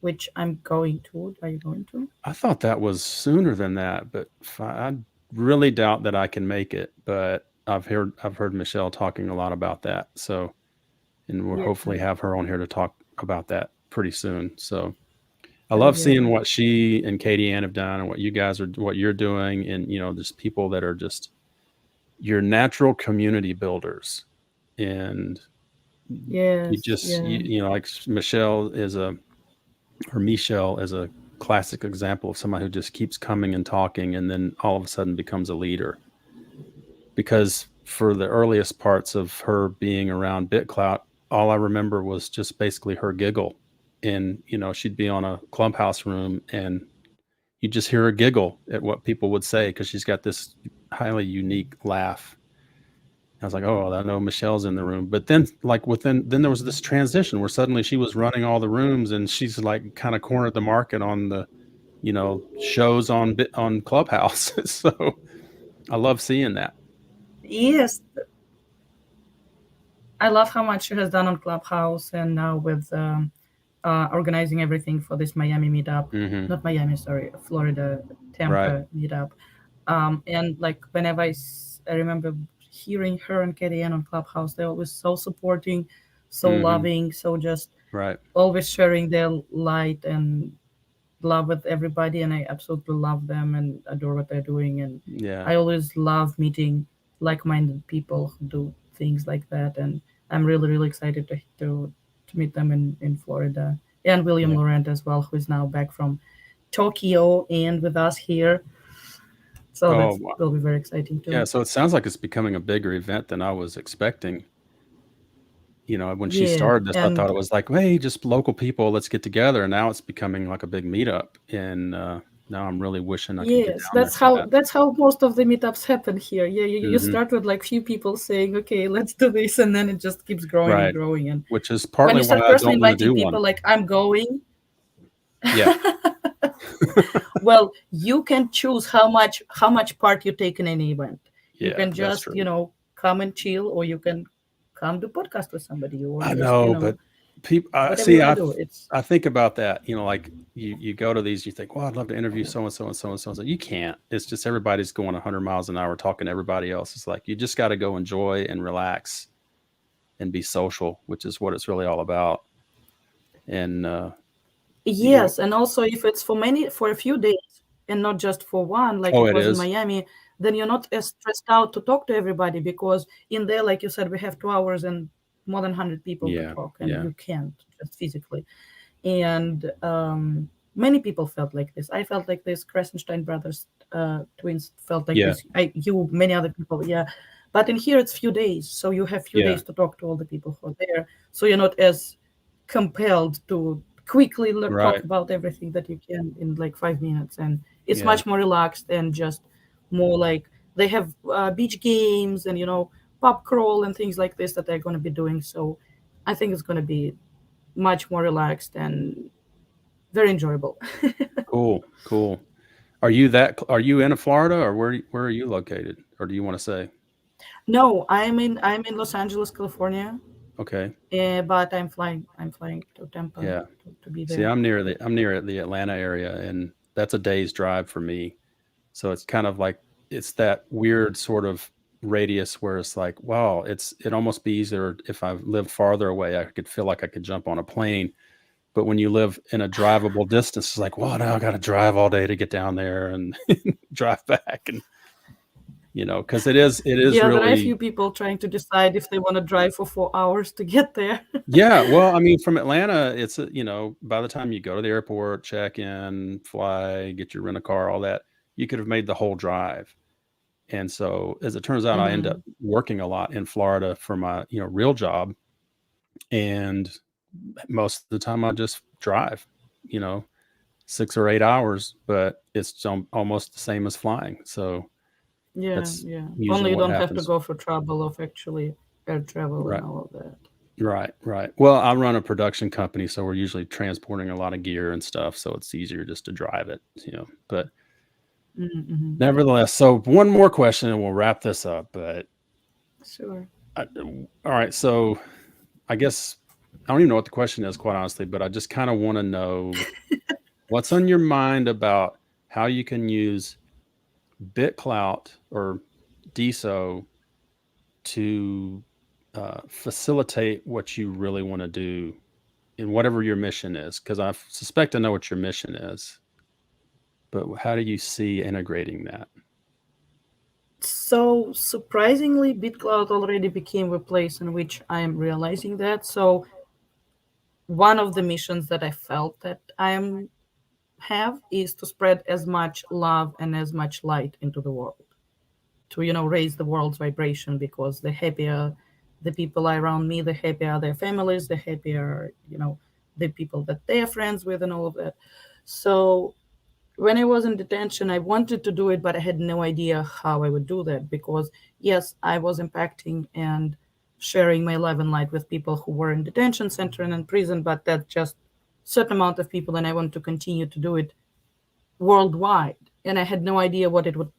which I'm going to. Are you going to? I thought that was sooner than that, but I really doubt that I can make it. But I've heard Michelle talking a lot about that. So, and we'll hopefully have her on here to talk about that pretty soon. So I love seeing what she and Katie Ann have done, and what you're doing. And, there's people that are just your natural community builders. And you just, like Michelle is a classic example of somebody who just keeps coming and talking, and then all of a sudden becomes a leader. Because for the earliest parts of her being around Bitclout, all I remember was just basically her giggle. And, she'd be on a clubhouse room, and you just hear her giggle at what people would say, because she's got this highly unique laugh. I was like, oh, I know Michelle's in the room. But then, like then there was this transition where suddenly she was running all the rooms, and she's like kind of cornered the market on the, shows on Clubhouse. So I love seeing that. Yes, I love how much she has done on Clubhouse and now with organizing everything for this Miami meetup. Hmm. Not Miami, sorry, Florida, Right. Tampa meetup. And like whenever I remember hearing her and Katie Ann on Clubhouse, they're always so supporting, so Hmm. loving, so just Right. always sharing their light and love with everybody. And I absolutely love them and adore what they're doing. And Yeah. I always love meeting like-minded people who do things like that. And I'm really, really excited to meet them in Florida. And William Yeah. Laurent as well, who is now back from Tokyo and with us here. So Oh, that will be very exciting yeah. too. So it sounds like it's becoming a bigger event than I was expecting. When she Yeah, started this, I thought and it was like, hey, just local people, let's get together. And now it's becoming like a big meetup. And now I'm really wishing I could get yes, down there for that. that's how most of the meetups happen here. Yeah, you Hmm. start with like few people saying, "Okay, let's do this," and then it just keeps growing and Right. growing. And Which is when partly you why start I personally don't want to inviting do one. people, like I'm going, Yeah. well, you can choose how much part you take in any event. You Yeah, can that's just true. come and chill, or you can come do podcast with somebody, or I just know, but people, whatever you see, want to do. It's I think about that. Like you go to these, you think, well, I'd love to interview so and so and so and so and so. You can't. It's just everybody's going 100 miles an hour talking to everybody else. It's like you just got to go enjoy and relax and be social, which is what it's really all about. And you know, yes, and also if it's for a few days and not just for one, like oh, it it was in is. Miami, then you're not as stressed out to talk to everybody because in there, like you said, we have 2 hours and more than 100 people to Yeah, talk, and yeah, you can't just physically. And many people felt like this. I felt like this. Krasenstein brothers, twins, felt like yeah, this. Many other people, yeah. But in here, it's few days, so you have few yeah. days to talk to all the people who are there. So you're not as compelled to quickly talk Right. about everything that you can in like 5 minutes, and it's Yeah. much more relaxed and just more like they have beach games and pub crawl and things like this that they're going to be doing. So I think it's going to be much more relaxed and very enjoyable. Cool. Cool. Are you in Florida, or where are you located, or do you want to say? No, I'm in Los Angeles, California, Okay. but I'm flying to Tampa Yeah. to be See, there. I'm near the Atlanta area, and that's a day's drive for me. So it's kind of like it's that weird sort of radius where it's like, wow, it almost be easier if I lived farther away. I could feel like I could jump on a plane. But when you live in a drivable distance, it's like, well, now I got to drive all day to get down there and drive back, and because it is Yeah, there are a few really. people trying to decide if they want to drive for 4 hours to get there. Yeah, well, I mean, from Atlanta, it's by the time you go to the airport, check in, fly, get your rent a car, all that, you could have made the whole drive. And so, as it turns out, I end up Hmm. working a lot in Florida for my, real job, and most of the time I just drive, you know, 6 or 8 hours, but it's almost the same as flying. So Yeah, that's yeah. usually Only you what don't have to happens. go for trouble of actually air travel and Right. all of that. Right, right. Well, I run a production company, so we're usually transporting a lot of gear and stuff, so it's easier just to drive it. But Mm-hmm. nevertheless, so one more question and we'll wrap this up. But Sure. all right, so I guess I don't even know what the question is, quite honestly, but I just kind of want to know what's on your mind about how you can use Bitclout or Deso to facilitate what you really want to do in whatever your mission is, because I suspect I know what your mission is, but how do you see integrating that? So surprisingly, BitCloud already became a place in which I am realizing that. So one of the missions that I felt that I am have is to spread as much love and as much light into the world, to raise the world's vibration, because the happier the people are around me, the happier their families, the happier the people that they are friends with and all of that. So when I was in detention, I wanted to do it, but I had no idea how I would do that because, yes, I was impacting and sharing my love and light with people who were in detention center and in prison, but that's just certain amount of people, and I want to continue to do it worldwide. And I had no idea what it would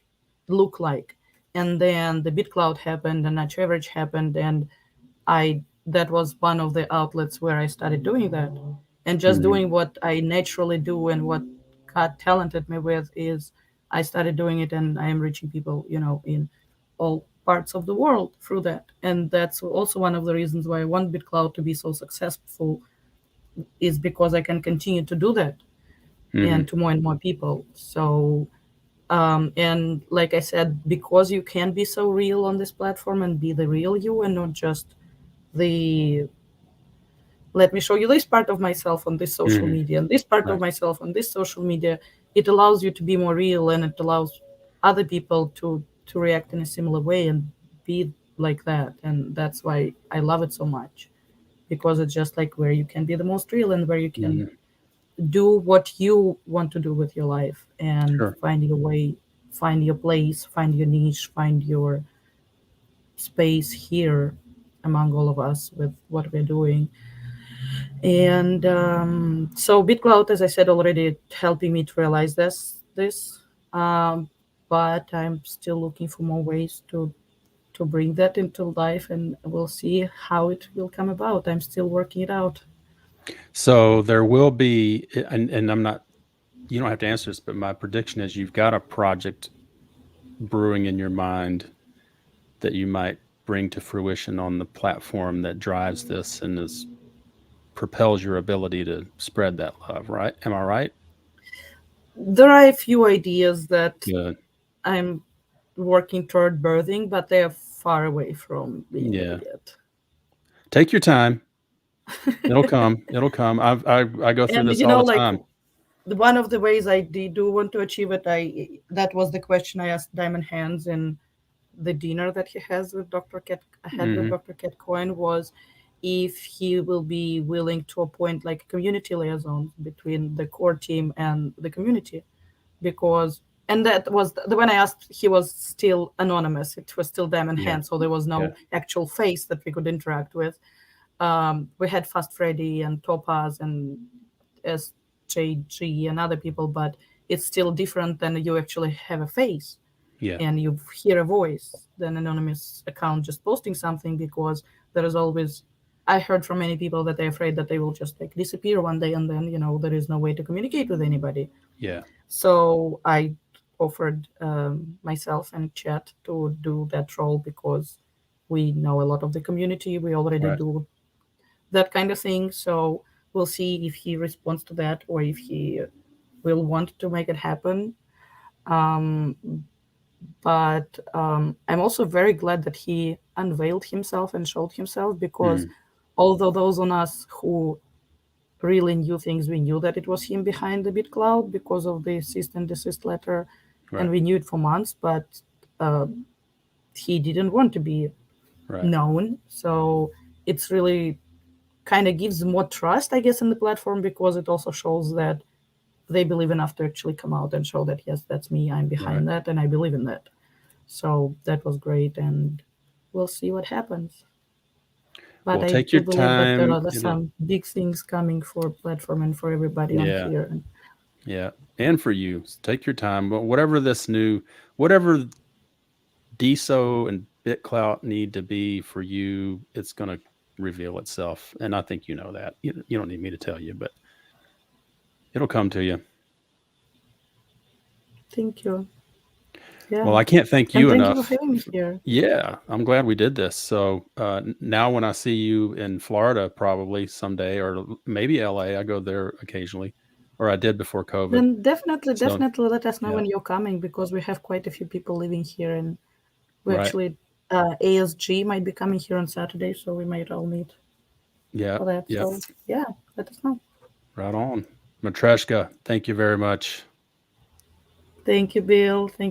look like. And then the BitClout happened, and Not Your Average happened, and I that was one of the outlets where I started doing that. And just Hmm. doing what I naturally do and what God talented me with is I started doing it, and I am reaching people, in all parts of the world through that. And that's also one of the reasons why I want BitCloud to be so successful is because I can continue to do that Hmm. and to more and more people. So and like I said, because you can be so real on this platform and be the real you and not just the let me show you this part of myself on this social Hmm. media and this part of Right. myself on this social media, it allows you to be more real, and it allows other people to react in a similar way and be like that. And that's why I love it so much, because it's just like where you can be the most real and where you can Hmm. do what you want to do with your life and Sure. find your way, find your place, find your niche, find your space here among all of us with what we're doing. And so BitCloud, as I said already, helping me to realize this. Um, but I'm still looking for more ways to bring that into life, and we'll see how it will come about. I'm still working it out. So there will be, and I'm not, you don't have to answer this, but my prediction is you've got a project brewing in your mind that you might bring to fruition on the platform that drives this and propels your ability to spread that love, right? Am I right? There are a few ideas that Good. I'm working toward birthing, but they are far away from being there Yeah. yet. Take your time. It'll come. It'll come. I go through And this all the like time. one of the ways I do want to achieve it, I that was the question I asked Diamond Hands in the dinner that he has with Dr. Cat had with Hmm. Dr. Cat Cohen, was if he will be willing to appoint like a community liaison between the core team and the community, because and that was when I asked, he was still anonymous. It was still Diamond Yeah. Hands, so there was Yeah. no actual face that we could interact with. We had Fast Freddy and Topaz and SJG and other people, but it's still different than you actually have a face Yeah. and you hear a voice than anonymous account just posting something, because there is always, I heard from many people that they're afraid that they will just like disappear one day, and then there is no way to communicate with anybody. Yeah. So I offered myself and Chat to do that role, because we know a lot of the community, we already Right. do that kind of thing. So we'll see if he responds to that or if he will want to make it happen. Um, but I'm also very glad that he unveiled himself and showed himself, because Mm. although those on us who really knew things, we knew that it was him behind the BitCloud because of the cease and desist letter, and Right. we knew it for months, but uh, he didn't want to be Right. known. So it's really kind of gives more trust, I guess, in the platform, because it also shows that they believe enough to actually come out and show that, yes, that's me, I'm Right. behind that, and I believe in that. So that was great, and we'll see what happens. But Well, I take do your believe that there time. are some big things coming for platform and for everybody on Yeah. here. And Yeah. And for you, take your time. But whatever DeSo and BitClout need to be for you, it's going to reveal itself. And I think you know that. You don't need me to tell you, but it'll come to you. thank you. Yeah. Well, I can't thank And you thank you for enough. having me here. Yeah, I'm glad we did this. So now, when I see you in Florida, probably someday, or maybe LA, I go there occasionally, or I did before COVID. Then definitely, So definitely let us know yeah, when you're coming, because we have quite a few people living here, and we right. actually ASG might be coming here on Saturday, so we might all meet Yeah, for that. yeah, So yeah, let us know. right on. Matreshka, thank you very much. Thank you, Bill. Thank